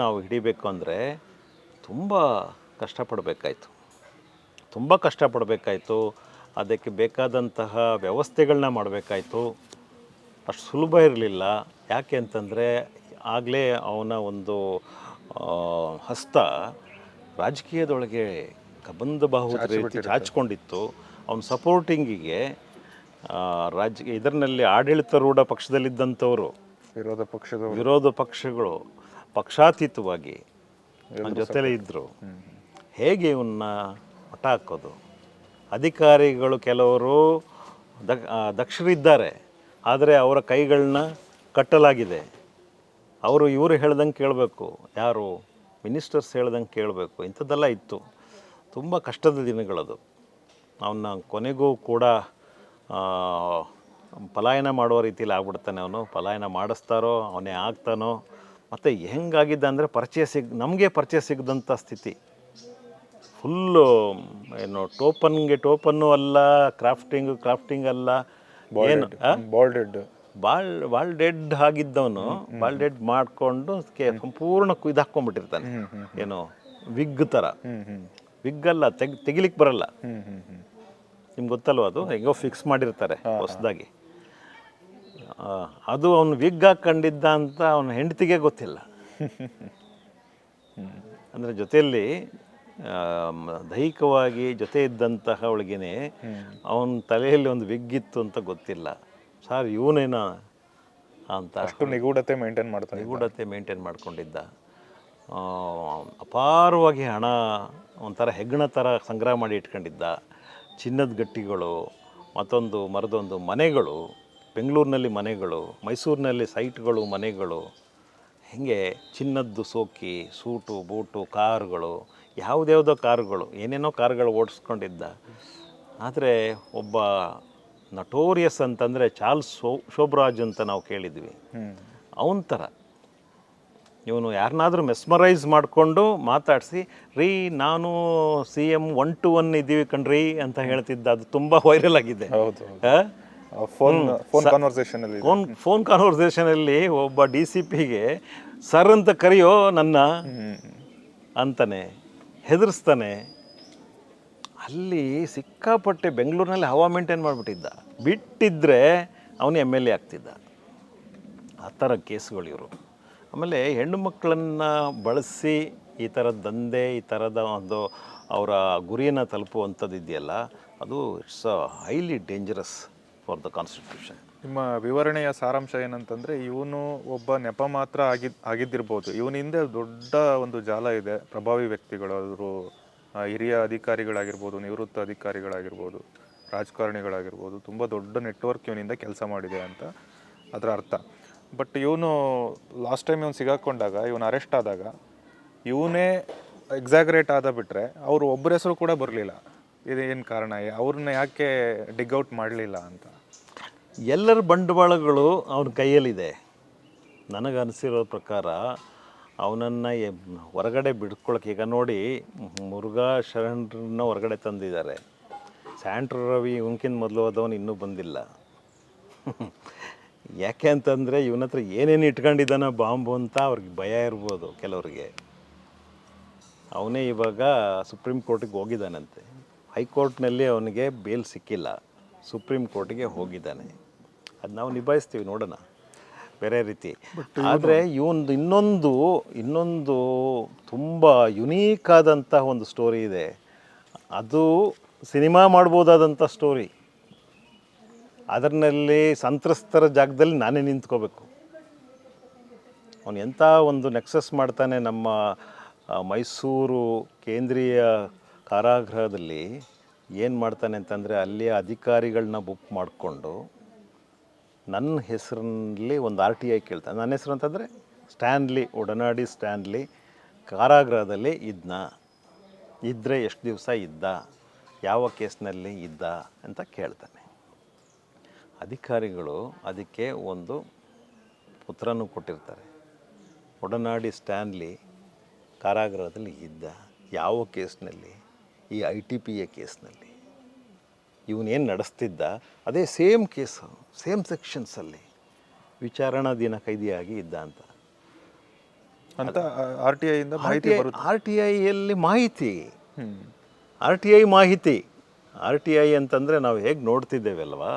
ನಾವು ಹಿಡಿಬೇಕು ಅಂದರೆ ತುಂಬ ಕಷ್ಟಪಡಬೇಕಾಯ್ತು. ಅದಕ್ಕೆ ಬೇಕಾದಂತಹ ವ್ಯವಸ್ಥೆಗಳನ್ನ ಮಾಡಬೇಕಾಯ್ತು. ಅಷ್ಟು ಸುಲಭ ಇರಲಿಲ್ಲ. ಯಾಕೆ ಅಂತಂದರೆ ಆಗಲೇ ಅವನ ಒಂದು ಹಸ್ತ ರಾಜಕೀಯದೊಳಗೆ ಕಬಂಧ ಬಾಹುದ ರೀತಿ ಚಾಚಿಕೊಂಡಿತ್ತು. ಅವನ ಸಪೋರ್ಟಿಂಗಿಗೆ ಇದರಲ್ಲಿ ಆಡಳಿತಾರೂಢ ಪಕ್ಷದಲ್ಲಿದ್ದಂಥವರು, ವಿರೋಧ ಪಕ್ಷಗಳು ಪಕ್ಷಾತೀತವಾಗಿ ನನ್ನ ಜೊತೆಲೇ ಇದ್ದರು. ಹೇಗೆ ಇವನ್ನ ಮಟ್ಟ ಹಾಕೋದು? ಅಧಿಕಾರಿಗಳು ಕೆಲವರು ದಕ್ಷರಿದ್ದಾರೆ, ಆದರೆ ಅವರ ಕೈಗಳನ್ನ ಕಟ್ಟಲಾಗಿದೆ. ಇವರು ಹೇಳ್ದಂಗೆ ಕೇಳಬೇಕು, ಯಾರು ಮಿನಿಸ್ಟರ್ಸ್ ಹೇಳ್ದಂಗೆ ಕೇಳಬೇಕು. ಇಂಥದ್ದೆಲ್ಲ ಇತ್ತು. ತುಂಬ ಕಷ್ಟದ ದಿನಗಳದು. ಅವನ್ನ ಕೊನೆಗೂ ಕೂಡ ಪಲಾಯನ ಮಾಡುವ ರೀತಿಯಲ್ಲಿ ಆಗ್ಬಿಡ್ತಾನೆ. ಅವನು ಪಲಾಯನ ಮಾಡಿಸ್ತಾರೋ ಅವನೇ ಆಗ್ತಾನೋ. ಮತ್ತು ಹೆಂಗಾಗಿದ್ದ ಅಂದರೆ ನಮಗೆ ಪರಿಚಯ ಸಿಗದಂಥ ಸ್ಥಿತಿ. ಫುಲ್ಲು ಏನು ಟೋಪನ್ನು ಅಲ್ಲ, ಕ್ರಾಫ್ಟಿಂಗ್ ಅಲ್ಲ, ಏನು ಬಾಲ್ ಡೆಡ್ ಆಗಿದ್ದವನು ಬಾಲ್ ಡೆಡ್ ಮಾಡಿಕೊಂಡು ಸಂಪೂರ್ಣ ಇದು ಹಾಕ್ಕೊಂಡ್ಬಿಟ್ಟಿರ್ತಾನೆ. ಏನು ವಿಗ್ ಥರ. ವಿಗ್ಗಲ್ಲ, ತೆಗಿಲಿಕ್ಕೆ ಬರಲ್ಲ. ನಿಮ್ಗೆ ಗೊತ್ತಲ್ವ ಅದು? ಹೆಂಗೋ ಫಿಕ್ಸ್ ಮಾಡಿರ್ತಾರೆ ಹೊಸದಾಗಿ. ಅದು ಅವನು ವಿಗ್ ಹಾಕೊಂಡಿದ್ದ ಅಂತ ಅವನ ಹೆಂಡತಿಗೆ ಗೊತ್ತಿಲ್ಲ. ಅಂದರೆ ಜೊತೆಯಲ್ಲಿ ದೈಹಿಕವಾಗಿ ಜೊತೆ ಇದ್ದಂತಹ ಅವಳಿಗೇನೆ ಅವನ ತಲೆಯಲ್ಲಿ ಒಂದು ವಿಗ್ ಇತ್ತು ಅಂತ ಗೊತ್ತಿಲ್ಲ. ಸರ್ ಇವನೇನ ಅಂತ ಅಷ್ಟು ನಿಗೂಢತೆ ಮೇಂಟೈನ್ ಮಾಡ್ಕೊಂಡಿದ್ದ. ಅಪಾರವಾಗಿ ಹಣ ಒಂಥರ ಹೆಗ್ಗಣ ಥರ ಸಂಗ್ರಹ ಮಾಡಿ ಇಟ್ಕೊಂಡಿದ್ದ. ಚಿನ್ನದ ಗಟ್ಟಿಗಳು, ಮರದೊಂದು ಮನೆಗಳು, ಬೆಂಗಳೂರಿನಲ್ಲಿ ಮನೆಗಳು, ಮೈಸೂರಿನಲ್ಲಿ ಸೈಟ್ಗಳು, ಮನೆಗಳು, ಹೀಗೆ ಚಿನ್ನದ್ದು ಸೋಕಿ, ಸೂಟು ಬೂಟು, ಕಾರುಗಳು, ಯಾವುದ್ಯಾವುದೋ ಕಾರುಗಳು, ಏನೇನೋ ಕಾರುಗಳು ಓಡಿಸ್ಕೊಂಡಿದ್ದ. ಆದರೆ ಒಬ್ಬ ನಟೋರಿಯಸ್ ಅಂತಂದರೆ ಚಾರ್ಲ್ಸ್ ಶೋಬ್ರಾಜ್ ಅಂತ ನಾವು ಕೇಳಿದ್ವಿ. ಅವನ ಥರ ಇವನು ಯಾರನ್ನಾದರೂ ಮೆಸ್ಮರೈಸ್ ಮಾಡಿಕೊಂಡು ಮಾತಾಡಿಸಿ, ನಾನು CM 1 to 1 ಇದ್ದೀವಿ ಕಣ್ರಿ ಅಂತ ಹೇಳ್ತಿದ್ದ. ಅದು ತುಂಬ ವೈರಲ್ ಆಗಿದೆ. ಫೋನ್ ಕಾನ್ವರ್ಸೇಷನಲ್ಲಿ ಒಬ್ಬ DCPಗೆ ಸರ್ ಅಂತ ಕರೆಯೋ ನನ್ನ ಅಂತಾನೆ, ಹೆದರ್ಸ್ತಾನೆ. ಅಲ್ಲಿ ಸಿಕ್ಕಾಪಟ್ಟೆ ಬೆಂಗಳೂರಿನಲ್ಲಿ ಹವಾ ಮೇಂಟೈನ್ ಮಾಡಿಬಿಟ್ಟಿದ್ದ. ಬಿಟ್ಟಿದ್ದರೆ ಅವನು MLA ಆಗ್ತಿದ್ದ. ಆ ಥರ ಕೇಸ್ಗಳು ಇವರು. ಆಮೇಲೆ ಹೆಣ್ಣು ಮಕ್ಕಳನ್ನು ಬಳಸಿ ಈ ಥರದ ದಂಧೆ, ಈ ಥರದ ಒಂದು ಅವರ ಗುರಿಯನ್ನು ತಲುಪುವಂಥದ್ದು ಇದೆಯಲ್ಲ, ಅದು it's highly dangerous for the constitution. ನಿಮ್ಮ ವಿವರಣೆಯ ಸಾರಾಂಶ ಏನಂತಂದರೆ, ಇವನು ಒಬ್ಬ ನೆಪ ಮಾತ್ರ ಆಗಿದ್ದಿರ್ಬೋದು. ಇವನ ಹಿಂದೆ ದೊಡ್ಡ ಒಂದು ಜಾಲ ಇದೆ. ಪ್ರಭಾವಿ ವ್ಯಕ್ತಿಗಳು, ಅವರು ಹಿರಿಯ ಅಧಿಕಾರಿಗಳಾಗಿರ್ಬೋದು, ನಿವೃತ್ತ ಅಧಿಕಾರಿಗಳಾಗಿರ್ಬೋದು, ರಾಜಕಾರಣಿಗಳಾಗಿರ್ಬೋದು, ತುಂಬ ದೊಡ್ಡ ನೆಟ್ವರ್ಕ್ ಇವನಿಂದ ಕೆಲಸ ಮಾಡಿದೆ ಅಂತ ಅದರ ಅರ್ಥ. ಬಟ್ ಇವನು ಲಾಸ್ಟ್ ಟೈಮ್ ಇವನು ಸಿಗಾಕೊಂಡಾಗ, ಇವನು ಅರೆಸ್ಟ್ ಆದಾಗ ಇವನೇ ಎಕ್ಸಾಗ್ರೇಟ್ ಆದ ಬಿಟ್ಟರೆ ಅವರು ಒಬ್ಬರ ಹೆಸರು ಕೂಡ ಬರಲಿಲ್ಲ. ಇದೇನು ಕಾರಣ? ಅವ್ರನ್ನ ಯಾಕೆ ಡಿಗ್ಔಟ್ ಮಾಡಲಿಲ್ಲ ಅಂತ? ಎಲ್ಲರ ಬಂಡವಾಳಗಳು ಅವನ ಕೈಯಲ್ಲಿದೆ. ನನಗನ್ಸಿರೋ ಪ್ರಕಾರ ಅವನನ್ನು ಹೊರಗಡೆ ಬಿಡ್ಕೊಳಕ್ಕೆ, ಈಗ ನೋಡಿ ಮುರುಘಾ ಶರಣರನ್ನ ಹೊರಗಡೆ ತಂದಿದ್ದಾರೆ. ಸ್ಯಾಂಟ್ರೋ ರವಿ ಇವನ್ಕಿಂತ ಮೊದಲು ಹೋದವನು ಇನ್ನೂ ಬಂದಿಲ್ಲ. ಯಾಕೆ ಅಂತಂದರೆ ಇವನ ಹತ್ರ ಏನೇನು ಇಟ್ಕೊಂಡಿದ್ದಾನ ಬಾಂಬು ಅಂತ ಅವ್ರಿಗೆ ಭಯ ಇರ್ಬೋದು ಕೆಲವ್ರಿಗೆ. ಅವನೇ ಇವಾಗ ಸುಪ್ರೀಂ ಕೋರ್ಟಿಗೆ ಹೋಗಿದ್ದಾನಂತೆ. ಹೈಕೋರ್ಟ್ನಲ್ಲಿ ಅವನಿಗೆ ಬೇಲ್ ಸಿಕ್ಕಿಲ್ಲ, ಸುಪ್ರೀಂ ಕೋರ್ಟಿಗೆ ಹೋಗಿದ್ದಾನೆ. ಅದು ನಾವು ನಿಭಾಯಿಸ್ತೀವಿ, ನೋಡೋಣ ಬೇರೆ ರೀತಿ. ಆದರೆ ಇವೊಂದು ಇನ್ನೊಂದು ತುಂಬ ಯುನೀಕ್ ಆದಂತಹ ಒಂದು ಸ್ಟೋರಿ ಇದೆ. ಅದು ಸಿನಿಮಾ ಮಾಡ್ಬೋದಾದಂಥ ಸ್ಟೋರಿ. ಅದರಲ್ಲಿ ಸಂತ್ರಸ್ತರ ಜಾಗದಲ್ಲಿ ನಾನೇ ನಿಂತ್ಕೋಬೇಕು. ಅವನು ಎಂಥ ಒಂದು ನೆಕ್ಸಸ್ ಮಾಡ್ತಾನೆ. ನಮ್ಮ ಮೈಸೂರು ಕೇಂದ್ರೀಯ ಕಾರಾಗೃಹದಲ್ಲಿ ಏನು ಮಾಡ್ತಾನೆ ಅಂತಂದರೆ, ಅಲ್ಲಿಯ ಅಧಿಕಾರಿಗಳನ್ನ ಬುಕ್ ಮಾಡಿಕೊಂಡು ನನ್ನ ಹೆಸರಿನಲ್ಲಿ ಒಂದು RTI ಕೇಳ್ತಾನೆ. ನನ್ನ ಹೆಸರು ಅಂತಂದರೆ ಸ್ಟ್ಯಾನ್ಲಿ, ಒಡನಾಡಿ ಸ್ಟ್ಯಾನ್ಲಿ ಕಾರಾಗೃಹದಲ್ಲಿ ಇದ್ದರೆ ಎಷ್ಟು ದಿವಸ ಇದ್ದ, ಯಾವ ಕೇಸ್ನಲ್ಲಿ ಇದ್ದ ಅಂತ ಕೇಳ್ತಾನೆ. ಅಧಿಕಾರಿಗಳು ಅದಕ್ಕೆ ಒಂದು ಉತ್ತರನೂ ಕೊಟ್ಟಿರ್ತಾರೆ. ಒಡನಾಡಿ ಸ್ಟ್ಯಾನ್ಲಿ ಕಾರಾಗೃಹದಲ್ಲಿ ಇದ್ದ, ಯಾವ ಕೇಸ್ನಲ್ಲಿ? ಈ ITPA ಕೇಸ್ನಲ್ಲಿ. ಇವನೇನು ನಡೆಸ್ತಿದ್ದ ಅದೇ ಸೇಮ್ ಕೇಸು, ಸೇಮ್ ಸೆಕ್ಷನ್ಸಲ್ಲಿ ವಿಚಾರಣಾಧೀನ ಕೈದಿಯಾಗಿ ಇದ್ದ ಅಂತ. ಅಂತ RTI ಇಂದ ಮಾಹಿತಿ ಬರುತ್ತೆ. ಆರ್ ಟಿ ಐಯಲ್ಲಿ ಮಾಹಿತಿ, ಹ್ಮ್. RTI ಮಾಹಿತಿ, RTI ಅಂತಂದರೆ ನಾವು ಹೇಗೆ ನೋಡ್ತಿದ್ದೇವಲ್ವಾ,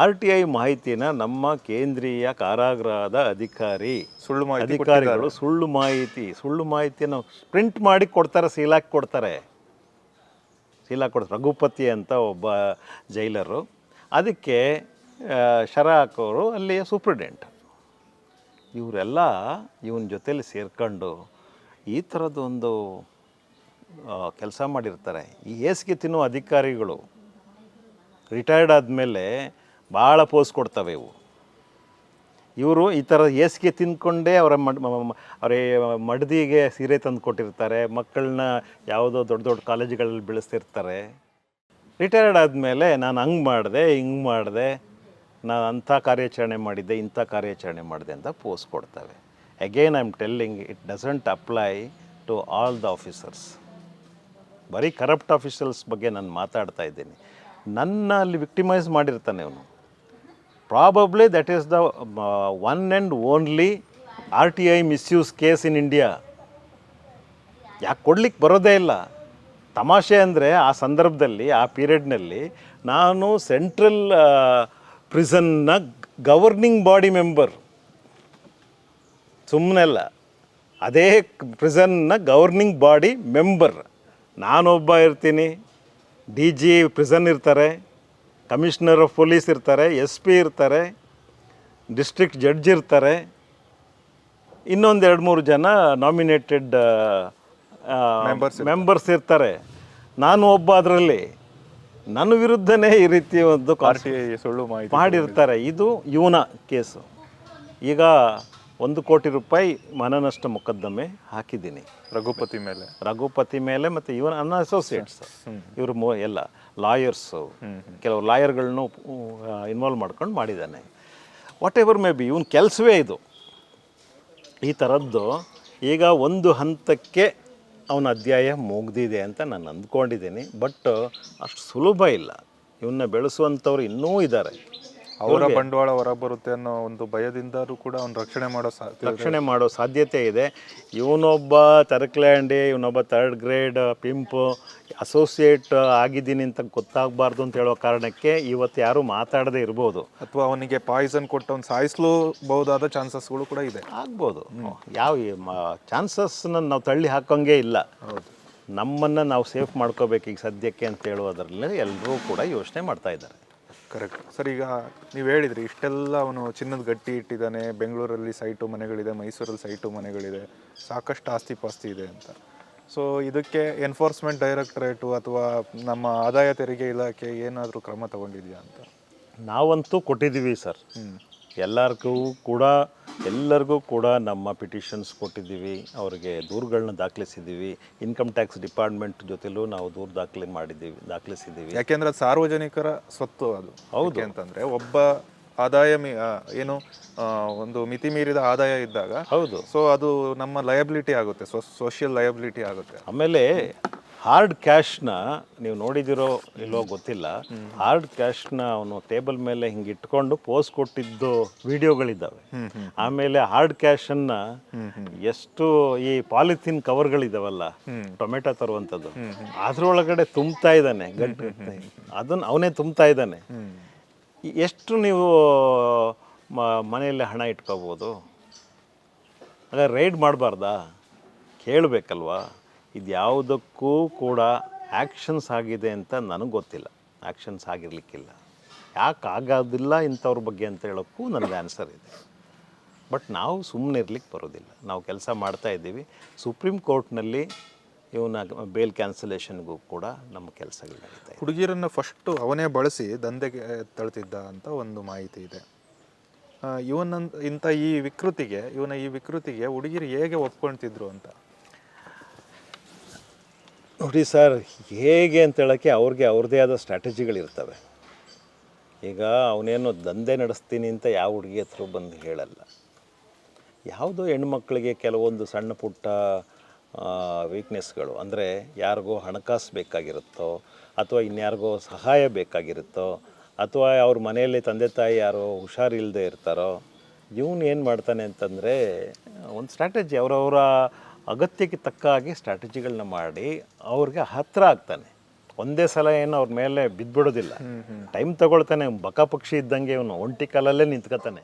RTI ಮಾಹಿತಿನ ನಮ್ಮ ಕೇಂದ್ರೀಯ ಕಾರಾಗೃಹದ ಅಧಿಕಾರಿಗಳು ಸುಳ್ಳು ಮಾಹಿತಿಯನ್ನು ಪ್ರಿಂಟ್ ಮಾಡಿ ಕೊಡ್ತಾರೆ, ಸೀಲಾಕಿ ಕೊಡ್ತಾರೆ. ರಘುಪತಿ ಅಂತ ಒಬ್ಬ ಜೈಲರು, ಅದಕ್ಕೆ ಶರ ಹಾಕೋರು ಅಲ್ಲಿಯ ಸೂಪ್ರಿಡೆಂಟ್. ಇವರೆಲ್ಲ ಇವನ ಜೊತೇಲಿ ಸೇರ್ಕೊಂಡು ಈ ಥರದ್ದೊಂದು ಕೆಲಸ ಮಾಡಿರ್ತಾರೆ. ಈ ಹೇಸಿಗೆ ತಿನ್ನೋ ಅಧಿಕಾರಿಗಳು ರಿಟೈರ್ಡ್ ಆದಮೇಲೆ ಭಾಳ ಪೋಸ್ ಕೊಡ್ತವೆ ಇವು. ಇವರು ಈ ಥರ ಹೇಸಿಗೆ ತಿಂದ್ಕೊಂಡೇ ಅವರ ಮಡದಿಗೆ ಸೀರೆ ತಂದು ಕೊಟ್ಟಿರ್ತಾರೆ, ಮಕ್ಕಳನ್ನ ಯಾವುದೋ ದೊಡ್ಡ ದೊಡ್ಡ ಕಾಲೇಜುಗಳಲ್ಲಿ ಬೆಳೆಸ್ತಿರ್ತಾರೆ. ರಿಟೈರ್ಡ್ ಆದಮೇಲೆ ನಾನು ಹಂಗೆ ಮಾಡಿದೆ, ಹಿಂಗೆ ಮಾಡಿದೆ, ನಾನು ಅಂಥ ಕಾರ್ಯಾಚರಣೆ ಮಾಡಿದ್ದೆ, ಇಂಥ ಕಾರ್ಯಾಚರಣೆ ಮಾಡಿದೆ ಅಂತ ಪೋಸ್ ಕೊಡ್ತವೆ. Again I am telling, it doesn't apply to all the officers. ಬರೀ ಕರಪ್ಟ್ ಆಫೀಸರ್ಸ್ ಬಗ್ಗೆ ನಾನು ಮಾತಾಡ್ತಾ ಇದ್ದೀನಿ. ನನ್ನ ಅಲ್ಲಿ ವಿಕ್ಟಿಮೈಸ್ ಮಾಡಿರ್ತಾನೆ ಅವನು. Probably that is the one and only RTI misuse case in India. ಯಾಕೆ ಕೊಡ್ಲಿಕ್ಕೆ ಬರೋದೇ ಇಲ್ಲ. ತಮಾಷೆ ಅಂದರೆ ಆ ಸಂದರ್ಭದಲ್ಲಿ, ಆ ಪೀರಿಯಡ್ನಲ್ಲಿ ನಾನು ಸೆಂಟ್ರಲ್ ಪ್ರಿಸನ್ನ ಗವರ್ನಿಂಗ್ ಬಾಡಿ ಮೆಂಬರ್, ಸುಮ್ಮನೆ ಅಲ್ಲ, ಅದೇ ಪ್ರಿಸನ್ನ ಗವರ್ನಿಂಗ್ ಬಾಡಿ ಮೆಂಬರ್. ನಾನೊಬ್ಬ ಇರ್ತೀನಿ, DG ಪ್ರಿಸನ್ ಇರ್ತಾರೆ, ಕಮಿಷನರ್ ಆಫ್ ಪೊಲೀಸ್ ಇರ್ತಾರೆ, SP ಇರ್ತಾರೆ, ಡಿಸ್ಟ್ರಿಕ್ಟ್ ಜಡ್ಜ್ ಇರ್ತಾರೆ, ಇನ್ನೊಂದು 2-3 ಜನ ನಾಮಿನೇಟೆಡ್ ಮೆಂಬರ್ಸ್ ಇರ್ತಾರೆ. ನಾನು ಒಬ್ಬ ಅದರಲ್ಲಿ. ನನ್ನ ವಿರುದ್ಧನೇ ಈ ರೀತಿ ಒಂದು RTI ಸುಳ್ಳು ಮಾಹಿತಿ ಮಾಡಿರ್ತಾರೆ. ಇದು ಇವನ ಕೇಸು. ಈಗ 1 ಕೋಟಿ ರೂಪಾಯಿ ಮಾನನಷ್ಟ ಮೊಕದ್ದಮೆ ಹಾಕಿದ್ದೀನಿ ರಘುಪತಿ ಮೇಲೆ ಮತ್ತು ಇವನ ನನ್ನ ಅಸೋಸಿಯೇಟ್ಸ್. ಇವರು ಎಲ್ಲ ಲಾಯರ್ಸು, ಕೆಲವು ಲಾಯರ್ಗಳನ್ನೂ ಇನ್ವಾಲ್ವ್ ಮಾಡ್ಕೊಂಡು ಮಾಡಿದ್ದಾನೆ. ವಾಟ್ ಎವರ್ ಮೇ ಬಿ, ಇವನ ಕೆಲಸವೇ ಇದು ಈ ಥರದ್ದು. ಈಗ ಒಂದು ಹಂತಕ್ಕೆ ಅವನ ಅಧ್ಯಾಯ ಮುಗ್ದಿದೆ ಅಂತ ನಾನು ಅಂದ್ಕೊಂಡಿದ್ದೀನಿ. ಬಟ್ ಅಷ್ಟು ಸುಲಭ ಇಲ್ಲ. ಇವನ್ನ ಬೆಳೆಸುವಂಥವ್ರು ಇನ್ನೂ ಇದ್ದಾರೆ. ಅವರ ಬಂಡವಾಳ ಹೊರ ಬರುತ್ತೆ ಅನ್ನೋ ಒಂದು ಭಯದಿಂದಲೂ ಕೂಡ ಅವ್ನು ರಕ್ಷಣೆ ಮಾಡೋ ಸಾಧ್ಯತೆ ಇದೆ. ಇವನೊಬ್ಬ ತರಕ್ಲ್ಯಾಂಡಿ, ಇವನೊಬ್ಬ 3rd ಗ್ರೇಡ್ ಪಿಂಪು, ಅಸೋಸಿಯೇಟ್ ಆಗಿದ್ದೀನಿ ಅಂತ ಗೊತ್ತಾಗಬಾರ್ದು ಅಂತ ಹೇಳೋ ಕಾರಣಕ್ಕೆ ಇವತ್ತು ಯಾರು ಮಾತಾಡದೇ ಇರ್ಬೋದು. ಅಥವಾ ಅವನಿಗೆ ಪಾಯ್ಸನ್ ಕೊಟ್ಟು ಅವ್ನು ಸಾಯಿಸಲೂಬಹುದಾದ ಚಾನ್ಸಸ್ಗಳು ಕೂಡ ಇದೆ. ಆಗ್ಬೋದು. ಯಾವ ಚಾನ್ಸಸ್ನ ನಾವು ತಳ್ಳಿ ಹಾಕೋಂಗೇ ಇಲ್ಲ. ನಮ್ಮನ್ನು ನಾವು ಸೇಫ್ ಮಾಡ್ಕೋಬೇಕು ಈಗ ಸದ್ಯಕ್ಕೆ ಅಂತ ಹೇಳೋದ್ರಲ್ಲಿ ಎಲ್ಲರೂ ಕೂಡ ಯೋಚನೆ ಮಾಡ್ತಾ ಇದ್ದಾರೆ. Correct sir. ಈಗ ನೀವು ಹೇಳಿದ್ರಿ ಇಷ್ಟೆಲ್ಲ ಅವನು ಚಿನ್ನದ ಗಟ್ಟಿ ಇಟ್ಟಿದ್ದಾನೆ, ಬೆಂಗಳೂರಲ್ಲಿ ಸೈಟು ಮನೆಗಳಿದೆ, ಮೈಸೂರಲ್ಲಿ ಸೈಟು ಮನೆಗಳಿದೆ, ಸಾಕಷ್ಟು ಆಸ್ತಿ ಪಾಸ್ತಿ ಇದೆ ಅಂತ. ಸೊ ಇದಕ್ಕೆ ಎನ್ಫೋರ್ಸ್ಮೆಂಟ್ ಡೈರೆಕ್ಟರೇಟು ಅಥವಾ ನಮ್ಮ ಆದಾಯ ತೆರಿಗೆ ಇಲಾಖೆ ಏನಾದರೂ ಕ್ರಮ ತಗೊಂಡಿದೆಯಾ ಅಂತ? ನಾವಂತೂ ಕೊಟ್ಟಿದ್ದೀವಿ ಸರ್. ಎಲ್ಲರಿಗೂ ಕೂಡ ನಮ್ಮ ಪಿಟಿಷನ್ಸ್ ಕೊಟ್ಟಿದ್ದೀವಿ, ಅವರಿಗೆ ದೂರುಗಳನ್ನ ದಾಖಲಿಸಿದ್ದೀವಿ. ಇನ್ಕಮ್ ಟ್ಯಾಕ್ಸ್ ಡಿಪಾರ್ಟ್ಮೆಂಟ್ ಜೊತೆಲೂ ನಾವು ದೂರು ದಾಖಲಿಸಿದ್ದೀವಿ. ಯಾಕೆಂದ್ರೆ ಅದು ಸಾರ್ವಜನಿಕರ ಸ್ವತ್ತು. ಅದು ಹೌದು ಅಂತಂದರೆ ಒಬ್ಬ ಆದಾಯ ಒಂದು ಮಿತಿ ಮೀರಿದ ಆದಾಯ ಇದ್ದಾಗ ಹೌದು, ಸೊ ಅದು ನಮ್ಮ ಲಯಬಿಲಿಟಿ ಆಗುತ್ತೆ, ಸೋಷಿಯಲ್ ಲಯಬಿಲಿಟಿ ಆಗುತ್ತೆ. ಆಮೇಲೆ ಹಾರ್ಡ್ ಕ್ಯಾಶ್ನ ನೀವು ನೋಡಿದಿರೋ ಇಲ್ಲೋ ಗೊತ್ತಿಲ್ಲ, ಹಾರ್ಡ್ ಕ್ಯಾಶ್ನ ಅವನು ಟೇಬಲ್ ಮೇಲೆ ಹಿಂಗೆ ಇಟ್ಕೊಂಡು ಪೋಸ್ ಕೊಟ್ಟಿದ್ದು ವಿಡಿಯೋಗಳಿದ್ದಾವೆ. ಆಮೇಲೆ ಹಾರ್ಡ್ ಕ್ಯಾಶನ್ನು ಎಷ್ಟು ಈ ಪಾಲಿಥಿನ್ ಕವರ್ಗಳಿದಾವಲ್ಲ ಟೊಮೆಟೊ ತರುವಂಥದ್ದು, ಅದರೊಳಗಡೆ ತುಂಬ್ತಾ ಇದ್ದಾನೆ ಗಂಟು, ಅದನ್ನು ಅವನೇ ತುಂಬ್ತಾ ಇದ್ದಾನೆ. ಎಷ್ಟು ನೀವು ಮನೆಯಲ್ಲೇ ಹಣ ಇಟ್ಕೋಬೋದು? ಅದೇ ರೈಡ್ ಮಾಡಬಾರ್ದಾ? ಕೇಳಬೇಕಲ್ವಾ? ಇದು ಯಾವುದಕ್ಕೂ ಕೂಡ ಆ್ಯಕ್ಷನ್ಸ್ ಆಗಿದೆ ಅಂತ ನನಗೆ ಗೊತ್ತಿಲ್ಲ. ಆ್ಯಕ್ಷನ್ಸ್ ಆಗಿರಲಿಕ್ಕಿಲ್ಲ. ಯಾಕೆ ಆಗೋದಿಲ್ಲ ಇಂಥವ್ರ ಬಗ್ಗೆ ಅಂತ ಹೇಳೋಕ್ಕೂ ನನಗೆ ಆನ್ಸರ್ ಇದೆ. ಬಟ್ ನಾವು ಸುಮ್ಮನೆ ಇರ್ಲಿಕ್ಕೆ ಬರೋದಿಲ್ಲ. ನಾವು ಕೆಲಸ ಮಾಡ್ತಾ ಇದ್ದೀವಿ. ಸುಪ್ರೀಂ ಕೋರ್ಟ್ನಲ್ಲಿ ಇವನ ಬೇಲ್ ಕ್ಯಾನ್ಸಲೇಷನ್ಗೂ ಕೂಡ ನಮ್ಮ ಕೆಲಸಗಳು ನಡೀತಾ ಇದೆ. ಹುಡುಗಿಯರನ್ನು ಫಸ್ಟು ಅವನೇ ಬಳಸಿ ದಂಧೆಗೆ ತಳ್ತಿದ್ದ ಅಂತ ಒಂದು ಮಾಹಿತಿ ಇದೆ. ಇವನ ಈ ವಿಕೃತಿಗೆ ಹುಡುಗಿರು ಹೇಗೆ ಒಪ್ಕೊಳ್ತಿದ್ರು ಅಂತ? ನೋಡಿ ಸರ್, ಹೇಗೆ ಅಂತ ಹೇಳೋಕ್ಕೆ ಅವ್ರದ್ದೇ ಆದ ಸ್ಟ್ರಾಟಜಿಗಳಿರ್ತವೆ. ಈಗ ಅವನೇನು ದಂಧೆ ನಡೆಸ್ತೀನಿ ಅಂತ ಯಾವ ಹುಡುಗಿ ಹತ್ರ ಬಂದು ಹೇಳಲ್ಲ. ಯಾವುದೋ ಹೆಣ್ಮಕ್ಳಿಗೆ ಕೆಲವೊಂದು ಸಣ್ಣ ಪುಟ್ಟ ವೀಕ್ನೆಸ್ಗಳು, ಅಂದರೆ ಯಾರಿಗೋ ಹಣಕಾಸು ಬೇಕಾಗಿರುತ್ತೋ, ಅಥವಾ ಇನ್ಯಾರಿಗೋ ಸಹಾಯ ಬೇಕಾಗಿರುತ್ತೋ, ಅಥವಾ ಅವ್ರ ಮನೆಯಲ್ಲಿ ತಂದೆ ತಾಯಿ ಯಾರೋ ಹುಷಾರಿಲ್ಲದೆ ಇರ್ತಾರೋ, ಇವನು ಏನು ಮಾಡ್ತಾನೆ ಅಂತಂದರೆ ಒಂದು ಸ್ಟ್ರಾಟಜಿ ಅವರವರ ಅಗತ್ಯಕ್ಕೆ ತಕ್ಕ ಹಾಗೆ ಸ್ಟ್ರಾಟಜಿಗಳನ್ನ ಮಾಡಿ ಅವ್ರಿಗೆ ಹತ್ತಿರ ಆಗ್ತಾನೆ. ಒಂದೇ ಸಲ ಏನು ಅವ್ರ ಮೇಲೆ ಬಿದ್ದುಬಿಡೋದಿಲ್ಲ, ಟೈಮ್ ತಗೊಳ್ತಾನೆ. ಬಕ ಪಕ್ಷಿ ಇದ್ದಂಗೆ ಇವನು ಒಂಟಿ ಕಾಲಲ್ಲೇ ನಿಂತ್ಕೊತಾನೆ.